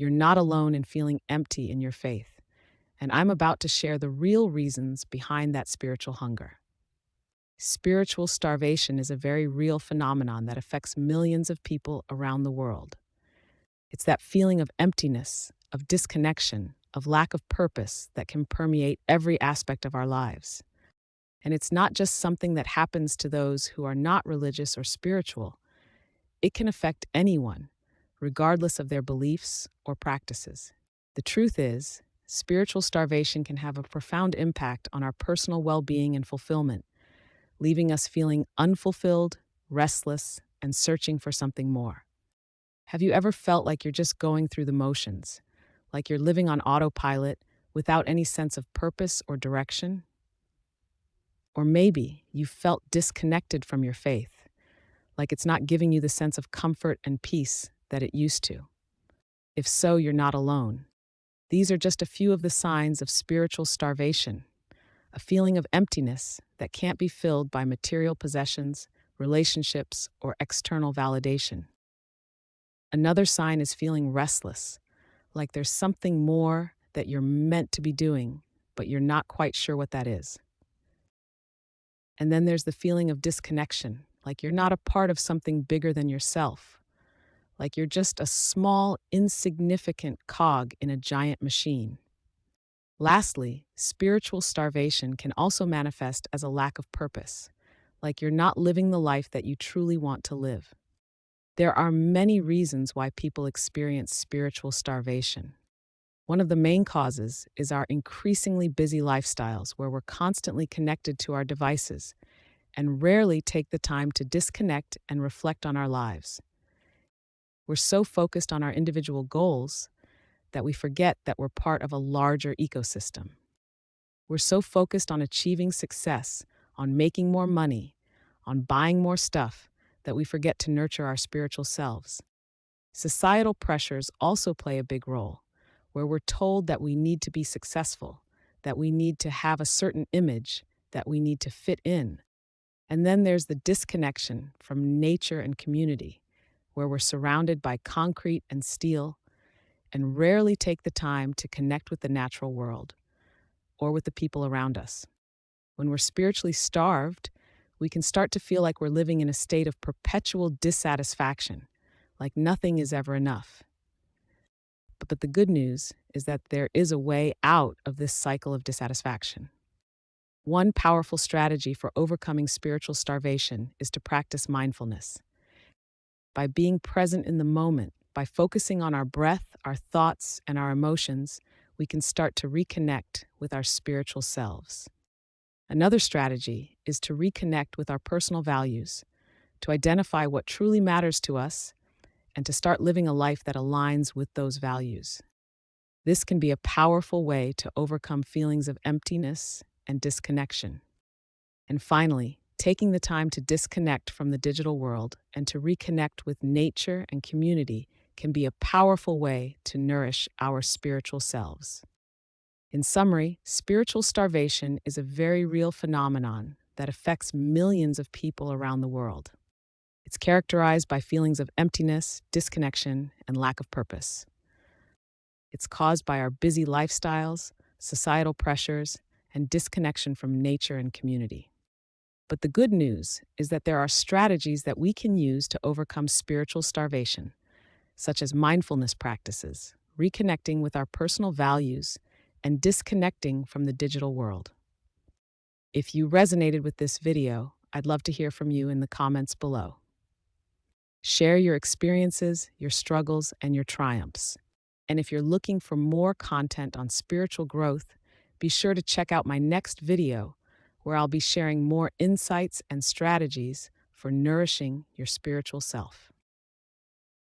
You're not alone in feeling empty in your faith, and I'm about to share the real reasons behind that spiritual hunger. Spiritual starvation is a very real phenomenon that affects millions of people around the world. It's that feeling of emptiness, of disconnection, of lack of purpose that can permeate every aspect of our lives. And it's not just something that happens to those who are not religious or spiritual. It can affect anyone, regardless of their beliefs or practices. The truth is, spiritual starvation can have a profound impact on our personal well-being and fulfillment, leaving us feeling unfulfilled, restless, and searching for something more. Have you ever felt like you're just going through the motions, like you're living on autopilot without any sense of purpose or direction? Or maybe you felt disconnected from your faith, like it's not giving you the sense of comfort and peace that it used to. If so, you're not alone. These are just a few of the signs of spiritual starvation, a feeling of emptiness that can't be filled by material possessions, relationships, or external validation. Another sign is feeling restless, like there's something more that you're meant to be doing, but you're not quite sure what that is. And then there's the feeling of disconnection, like you're not a part of something bigger than yourself, like you're just a small, insignificant cog in a giant machine. Lastly, spiritual starvation can also manifest as a lack of purpose, like you're not living the life that you truly want to live. There are many reasons why people experience spiritual starvation. One of the main causes is our increasingly busy lifestyles where we're constantly connected to our devices and rarely take the time to disconnect and reflect on our lives. We're so focused on our individual goals that we forget that we're part of a larger ecosystem. We're so focused on achieving success, on making more money, on buying more stuff, that we forget to nurture our spiritual selves. Societal pressures also play a big role, where we're told that we need to be successful, that we need to have a certain image, that we need to fit in. And then there's the disconnection from nature and community, where we're surrounded by concrete and steel and rarely take the time to connect with the natural world or with the people around us. When we're spiritually starved, we can start to feel like we're living in a state of perpetual dissatisfaction, like nothing is ever enough. But the good news is that there is a way out of this cycle of dissatisfaction. One powerful strategy for overcoming spiritual starvation is to practice mindfulness. By being present in the moment, by focusing on our breath, our thoughts, and our emotions, we can start to reconnect with our spiritual selves. Another strategy is to reconnect with our personal values, to identify what truly matters to us, and to start living a life that aligns with those values. This can be a powerful way to overcome feelings of emptiness and disconnection. And finally, taking the time to disconnect from the digital world and to reconnect with nature and community can be a powerful way to nourish our spiritual selves. In summary, spiritual starvation is a very real phenomenon that affects millions of people around the world. It's characterized by feelings of emptiness, disconnection, and lack of purpose. It's caused by our busy lifestyles, societal pressures, and disconnection from nature and community. But the good news is that there are strategies that we can use to overcome spiritual starvation, such as mindfulness practices, reconnecting with our personal values, and disconnecting from the digital world. If you resonated with this video, I'd love to hear from you in the comments below. Share your experiences, your struggles, and your triumphs. And if you're looking for more content on spiritual growth, be sure to check out my next video, where I'll be sharing more insights and strategies for nourishing your spiritual self.